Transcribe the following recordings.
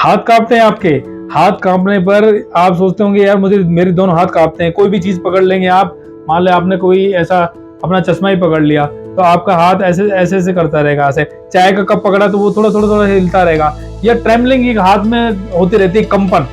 हाथ कांपते हैं आपके। हाथ कांपने पर आप सोचते होंगे यार मुझे मेरे दोनों हाथ कांपते हैं। कोई भी चीज पकड़ लेंगे आप, मान लो आपने कोई ऐसा अपना चश्मा ही पकड़ लिया तो आपका हाथ ऐसे ऐसे ऐसे करता रहेगा। ऐसे चाय का कप पकड़ा तो वो थोड़ा थोड़ा थोड़ा हिलता रहेगा, या ट्रेमलिंग एक हाथ में होती रहती है, कंपन,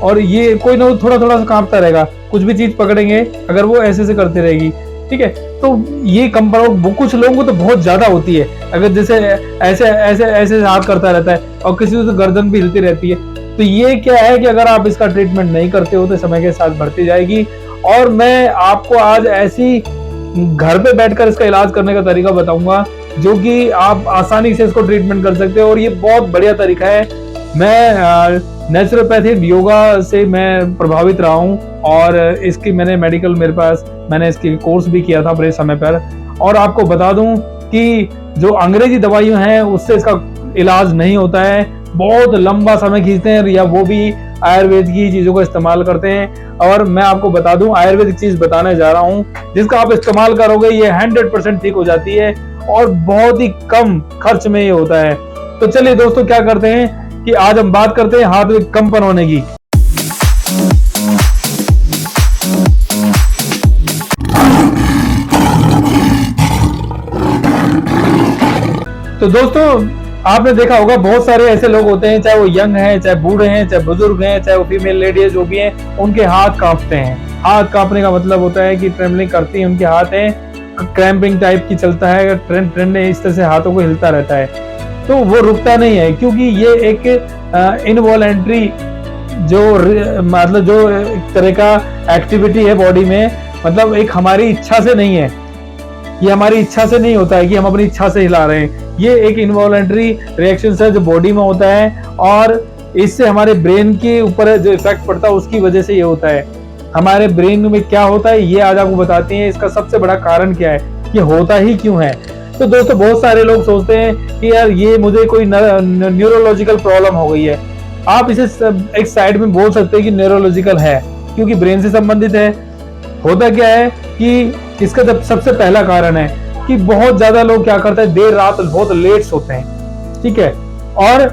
और ये कोई ना थोड़ा थोड़ा सा कांपता रहेगा। कुछ भी चीज पकड़ेंगे अगर वो ऐसे ऐसे करती रहेगी, ठीक है, तो ये कंपन कुछ लोगों को तो बहुत ज्यादा होती है। अगर जैसे ऐसे ऐसे ऐसे हाथ करता रहता है और किसी को तो गर्दन भी हिलती रहती है। तो ये क्या है कि अगर आप इसका ट्रीटमेंट नहीं करते हो तो समय के साथ बढ़ती जाएगी। और मैं आपको आज ऐसी घर पे बैठकर इसका इलाज करने का तरीका बताऊंगा जो कि आप आसानी से इसको ट्रीटमेंट कर सकते हो, और ये बहुत बढ़िया तरीका है। मैं नेचुरोपैथिक योगा से मैं प्रभावित रहा हूँ, और इसकी मैंने इसकी कोर्स भी किया था अपने समय पर। और आपको बता दूं कि जो अंग्रेजी दवाइयां हैं उससे इसका इलाज नहीं होता है, बहुत लंबा समय खींचते हैं, या वो भी आयुर्वेद की चीजों का इस्तेमाल करते हैं। और मैं आपको बता दूं, आयुर्वेदिक चीज बताने जा रहा हूं जिसका आप इस्तेमाल करोगे ये 100% ठीक हो जाती है, और बहुत ही कम खर्च में ये होता है। तो चलिए दोस्तों, क्या करते हैं कि आज हम बात करते हैं हाथ में कंपन होने की। तो दोस्तों, आपने देखा होगा बहुत सारे ऐसे लोग होते हैं, चाहे वो यंग हैं, चाहे बूढ़े हैं, चाहे बुजुर्ग हैं, चाहे वो फीमेल लेडी है, जो भी हैं, उनके हाथ कांपते हैं। हाथ कांपने का मतलब होता है कि ट्रेमलिंग करती है उनके हाथ है, क्रैम्पिंग टाइप की चलता है, ट्रेंड इस तरह से हाथों को हिलता रहता है, तो वो रुकता नहीं है, क्योंकि ये एक इनवॉलेंट्री जो एक तरह का एक्टिविटी है बॉडी में, मतलब एक हमारी इच्छा से नहीं है। ये हमारी इच्छा से नहीं होता है कि हम अपनी इच्छा से हिला रहे हैं, ये एक इनवॉलेंट्री रिएक्शन है जो बॉडी में होता है, और इससे हमारे ब्रेन के ऊपर जो इफेक्ट पड़ता है उसकी वजह से ये होता है। हमारे ब्रेन में क्या होता है ये आज आपको बताते हैं, इसका सबसे बड़ा कारण क्या है, ये होता ही क्यों है। तो दोस्तों, बहुत सारे लोग सोचते हैं कि यार ये मुझे कोई न्यूरोलॉजिकल प्रॉब्लम हो गई है। आप इसे एक साइड में बोल सकते हैं कि न्यूरोलॉजिकल है, क्योंकि ब्रेन से संबंधित है। होता क्या है कि इसका जब सबसे पहला कारण है कि बहुत ज्यादा लोग क्या करते हैं, देर रात बहुत लेट सोते हैं, ठीक है, और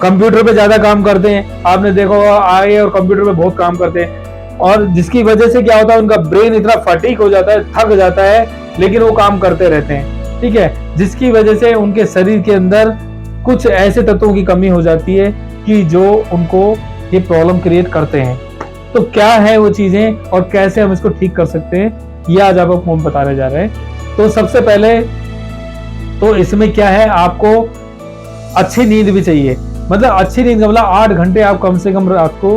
कंप्यूटर पे ज्यादा काम करते हैं। आपने देखा होगा आए और कंप्यूटर पे बहुत काम करते हैं, और जिसकी वजह से क्या होता है, उनका ब्रेन इतना फटीक हो जाता है, थक जाता है, लेकिन वो काम करते रहते हैं, ठीक है, जिसकी वजह से उनके शरीर के अंदर कुछ ऐसे तत्वों की कमी हो जाती है कि जो उनको ये प्रॉब्लम क्रिएट करते हैं। तो क्या है वो चीजें और कैसे हम इसको ठीक कर सकते हैं, ये आज आपको हम बताने जा रहे हैं। तो सबसे पहले तो इसमें क्या है, आपको अच्छी नींद भी चाहिए। मतलब अच्छी नींद का मतलब 8 घंटे आप कम से कम रात को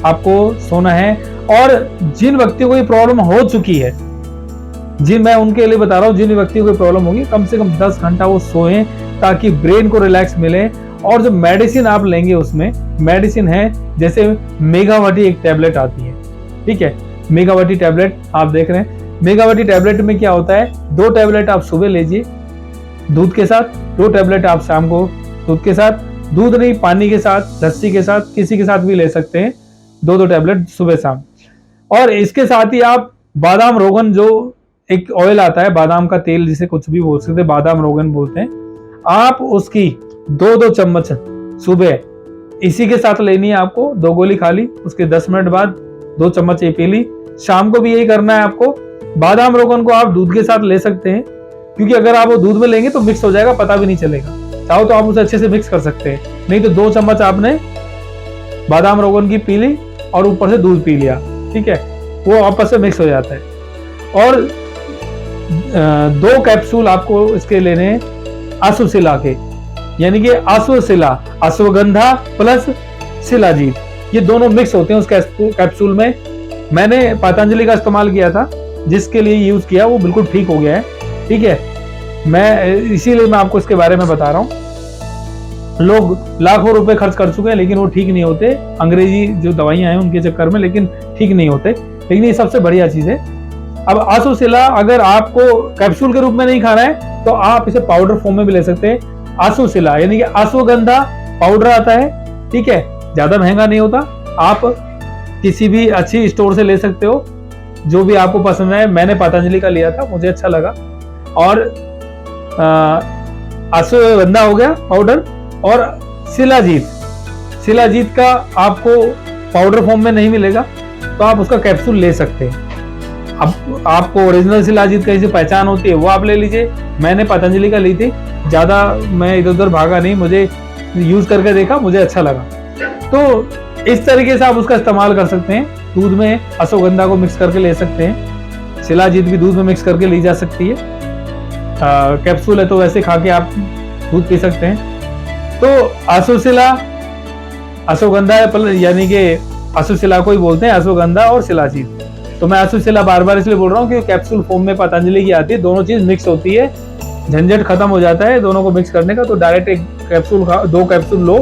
आपको सोना है। और जिन व्यक्तियों को ये प्रॉब्लम हो चुकी है, मैं उनके लिए बता रहा हूँ, जिन व्यक्तियों को प्रॉब्लम होगी कम से कम 10 घंटा वो सोएं, ताकि ब्रेन को रिलैक्स मिले। और जो मेडिसिन आप लेंगे उसमें मेडिसिन है, जैसे मेगावटी एक टैबलेट आती है, ठीक है, मेगावटी टैबलेट आप देख रहे हैं। मेगावटी टैबलेट में क्या होता है, 2 टैबलेट आप सुबह लीजिए दूध के साथ, 2 टैबलेट आप शाम को दूध के साथ, दूध नहीं पानी के साथ, लस्सी के साथ, किसी के साथ भी ले सकते हैं, 2 टैबलेट सुबह शाम। और इसके साथ ही आप बादाम रोगन, जो एक ऑयल आता है, बादाम का तेल जिसे कुछ भी बोल सकते हैं, बादाम रोगन बोलते हैं, आप उसकी 2-2 चम्मच सुबह इसी के साथ लेनी है आपको, 2 गोली खा ली, उसके 10 मिनट बाद 2 चम्मच ये पी ली। शाम को भी यही करना है आपको। बादाम रोगन को आप दूध के साथ ले सकते हैं, क्योंकि अगर आप वो दूध में लेंगे तो मिक्स हो जाएगा, पता भी नहीं चलेगा। चाहो तो आप उसे अच्छे से मिक्स कर सकते हैं, नहीं तो 2 चम्मच आपने बादाम रोगन की पी ली और ऊपर से दूध पी लिया, ठीक है, वो आपस में मिक्स हो जाता है। और 2 कैप्सूल आपको इसके लेने हैं अश्वशिला के, यानी कि अश्वशिला, अश्वगंधा प्लस शिलाजीत, ये दोनों मिक्स होते हैं उस कैप्सूल में। मैंने पतंजलि का इस्तेमाल किया था, जिसके लिए यूज किया वो बिल्कुल ठीक हो गया है, ठीक है, इसीलिए मैं आपको इसके बारे में बता रहा हूँ। लोग लाखों रुपए खर्च कर चुके हैं लेकिन वो ठीक नहीं होते, अंग्रेजी जो दवाइयां हैं उनके चक्कर में, लेकिन ठीक नहीं होते। लेकिन ये सबसे बढ़िया चीज है। अब अश्वशिला अगर आपको कैप्सूल के रूप में नहीं खाना है तो आप इसे पाउडर फॉर्म में भी ले सकते हैं। अश्वशिला यानी कि अश्वगंधा पाउडर आता है, ठीक है, ज्यादा महंगा नहीं होता, आप किसी भी अच्छी स्टोर से ले सकते हो, जो भी आपको पसंद है। मैंने पतंजलि का लिया था, मुझे अच्छा लगा। और अश्वगंधा हो गया पाउडर, और शिलाजीत शिलाजीत का आपको पाउडर फॉर्म में नहीं मिलेगा तो आप उसका कैप्सूल ले सकते हैं। अब आपको ओरिजिनल शिलाजीत की जो पहचान होती है वो आप ले लीजिए। मैंने पतंजलि का ली थी, ज़्यादा मैं इधर उधर भागा नहीं, मुझे यूज़ करके देखा, मुझे अच्छा लगा। तो इस तरीके से आप उसका इस्तेमाल कर सकते हैं। दूध में अश्वगंधा को मिक्स करके ले सकते हैं, शिलाजीत भी दूध में मिक्स करके ली जा सकती है। कैप्सूल है तो वैसे खा के आप दूध पी सकते हैं। तो अश्वशिला, अश्वगंधा यानी कि अश्वशिला को ही बोलते हैं, अश्वगंधा और शिलाजीत। तो मैं अश्वशिला बार बार इसलिए बोल रहा हूँ कि कैप्सूल फॉर्म में पतंजलि की आती है, दोनों चीज मिक्स होती है, झंझट खत्म हो जाता है दोनों को मिक्स करने का। तो डायरेक्ट एक कैप्सूल 2 कैप्सूल लो,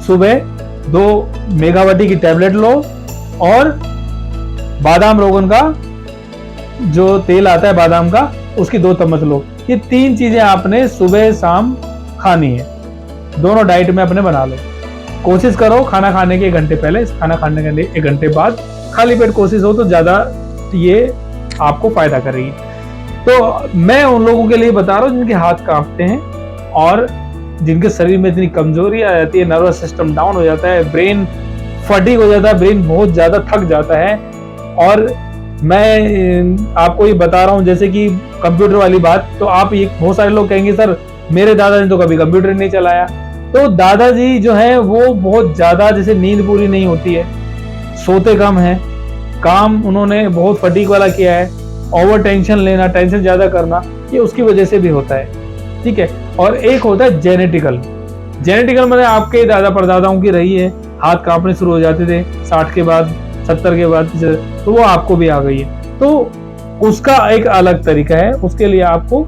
सुबह 2 मेगावटी की टैबलेट लो, और बादाम रोगन का जो तेल आता है बादाम का, उसकी 2 चम्मच लो। ये 3 चीजें आपने सुबह शाम खानी है, दोनों डाइट में अपने बना लो। कोशिश करो खाना खाने के 1 घंटे पहले, खाना खाने के 1 घंटे बाद खाली पेट कोशिश हो तो ज्यादा ये आपको फायदा करेगी। तो मैं उन लोगों के लिए बता रहा हूँ जिनके हाथ कांपते हैं और जिनके शरीर में इतनी कमजोरी आ जाती है, नर्वस सिस्टम डाउन हो जाता है, ब्रेन फटीग हो जाता है, ब्रेन बहुत ज्यादा थक जाता है। और मैं आपको ये बता रहा हूँ जैसे कि कंप्यूटर वाली बात, तो आप ये बहुत सारे लोग कहेंगे सर मेरे दादा ने तो कभी कंप्यूटर नहीं चलाया। तो दादाजी जो है वो बहुत ज्यादा, जैसे नींद पूरी नहीं होती है, सोते कम है, काम उन्होंने बहुत फटीग वाला किया है, ओवर टेंशन लेना, टेंशन ज्यादा करना, ये उसकी वजह से भी होता है। ठीक है। और एक होता है जेनेटिकल। जेनेटिकल मतलब आपके दादा परदादाओं की रही है, हाथ कांपने शुरू हो जाते थे 60 के बाद, 70 के बाद, तो वो आपको भी आ गई है। तो उसका एक अलग तरीका है, उसके लिए आपको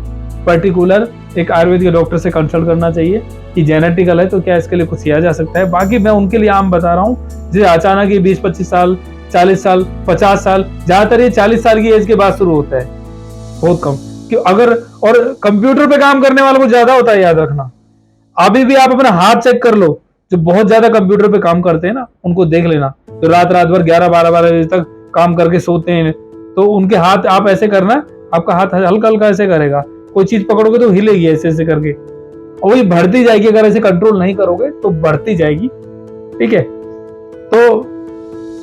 पर्टिकुलर एक आयुर्वेद के डॉक्टर से कंसल्ट करना चाहिए कि जेनेटिकल है तो क्या इसके लिए कुछ किया जा सकता है। बाकी मैं उनके लिए आम बता रहा हूँ जो अचानक ही 20-25 साल, 40 साल, 50 साल, ज्यादातर ये 40 साल की एज के बाद शुरू होता है, बहुत कम। कि अगर, और कंप्यूटर पे काम करने वालों को ज्यादा होता है, याद रखना। अभी भी आप अपना हाथ चेक कर लो, जो बहुत ज्यादा कंप्यूटर पे काम करते हैं ना, उनको देख लेना, तो रात भर 11-12 बजे तक काम करके सोते हैं, तो उनके हाथ आप ऐसे करना, आपका हाथ हल्का हल्का ऐसे करेगा, कोई चीज पकड़ोगे तो हिलेगी ऐसे ऐसे करके, और वही बढ़ती जाएगी। अगर ऐसे कंट्रोल नहीं करोगे तो बढ़ती जाएगी। ठीक है। तो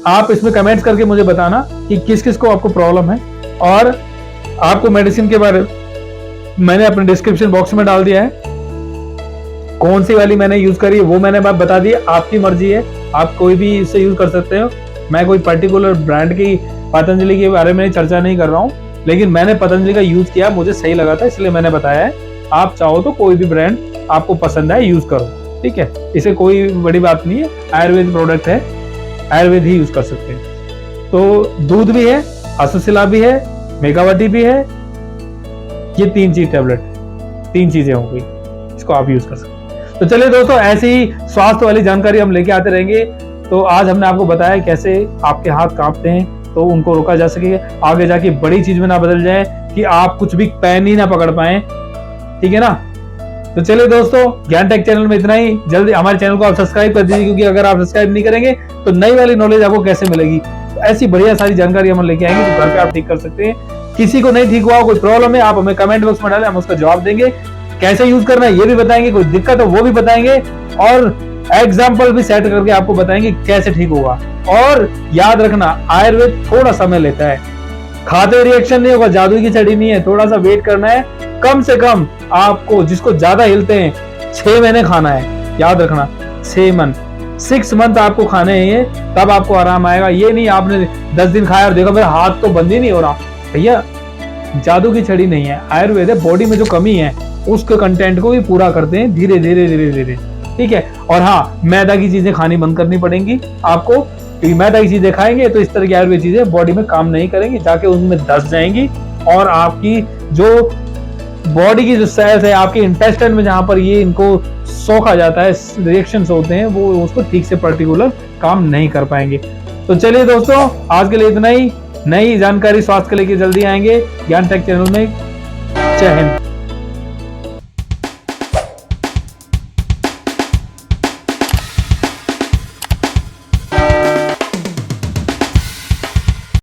आप इसमें कमेंट्स करके मुझे बताना कि किस किस को आपको प्रॉब्लम है, और आपको मेडिसिन के बारे में मैंने अपने डिस्क्रिप्शन बॉक्स में डाल दिया है, कौन सी वाली मैंने यूज करी है वो मैंने बता दी। आपकी मर्जी है, आप कोई भी इससे यूज कर सकते हो। मैं कोई पर्टिकुलर ब्रांड की पतंजलि के बारे में चर्चा नहीं कर रहा हूँ, लेकिन मैंने पतंजलि का यूज किया, मुझे सही लगा था, इसलिए मैंने बताया है। आप चाहो तो कोई भी ब्रांड आपको पसंद है यूज करो। ठीक है, इसे कोई बड़ी बात नहीं है, आयुर्वेद प्रोडक्ट है, आयुर्वेद ही यूज कर सकते हैं। तो दूध भी है, अश्वशिला भी है, मेगावटी भी है, ये 3 चीज टैबलेट, 3 चीजें हो गई, इसको आप यूज कर सकते हैं। तो चलिए दोस्तों, ऐसे ही स्वास्थ्य वाली जानकारी हम लेके आते रहेंगे। तो आज हमने आपको बताया कैसे आपके हाथ कांपते हैं तो उनको रोका जा सके, आगे जाके बड़ी चीज में ना बदल जाए कि आप कुछ भी पेन ही ना पकड़ पाए। ठीक है ना। तो चलिए दोस्तों, ज्ञान टेक चैनल में इतना ही। जल्दी हमारे चैनल को आप सब्सक्राइब कर दीजिए, क्योंकि अगर आप सब्सक्राइब नहीं करेंगे तो नई वाली नॉलेज आपको कैसे मिलेगी। तो ऐसी बढ़िया सारी जानकारी हम लेके आएंगे जो घर पे आप ठीक कर सकते हैं। किसी को नहीं ठीक हुआ, कोई प्रॉब्लम है, आप हमें कमेंट बॉक्स में डालें, हम उसका जवाब देंगे। कैसे यूज करना है ये भी बताएंगे, कोई दिक्कत है वो भी बताएंगे, और एग्जाम्पल भी सेट करके आपको बताएंगे कैसे ठीक होगा। और याद रखना, आयुर्वेद थोड़ा समय लेता है, खाते रिएक्शन नहीं होगा, जादू की छड़ी नहीं है, थोड़ा सा वेट करना है। कम से कम आपको, जिसको ज्यादा हिलते हैं, 6 महीने खाना है, याद रखना, 6 मंथ आपको खाने हैं ये, तब आपको आराम आएगा। ये नहीं आपने 10 दिन खाया और देखो मेरा हाथ तो बंद ही नहीं हो रहा। भैया जादू की छड़ी नहीं है, आयुर्वेद है, बॉडी में जो कमी है उसके कंटेंट को भी पूरा करते हैं धीरे धीरे धीरे धीरे। ठीक है। और हाँ, मैदा की चीजें खानी बंद करनी पड़ेंगी आपको, क्योंकि मैदा की चीजें खाएंगे तो इस तरह की आयुर्वेद चीजें बॉडी में काम नहीं करेंगी, जाके उनमें धस जाएंगी, और आपकी जो बॉडी की जो सेल्स है आपके इंटेस्टाइन में, जहां पर ये इनको सोखा जाता है, रिएक्शंस होते हैं, वो उसको ठीक से पर्टिकुलर काम नहीं कर पाएंगे। तो चलिए दोस्तों, आज के लिए इतना ही। नई जानकारी स्वास्थ्य के लेके जल्दी आएंगे ज्ञान टेक चैनल में। जय हिंद।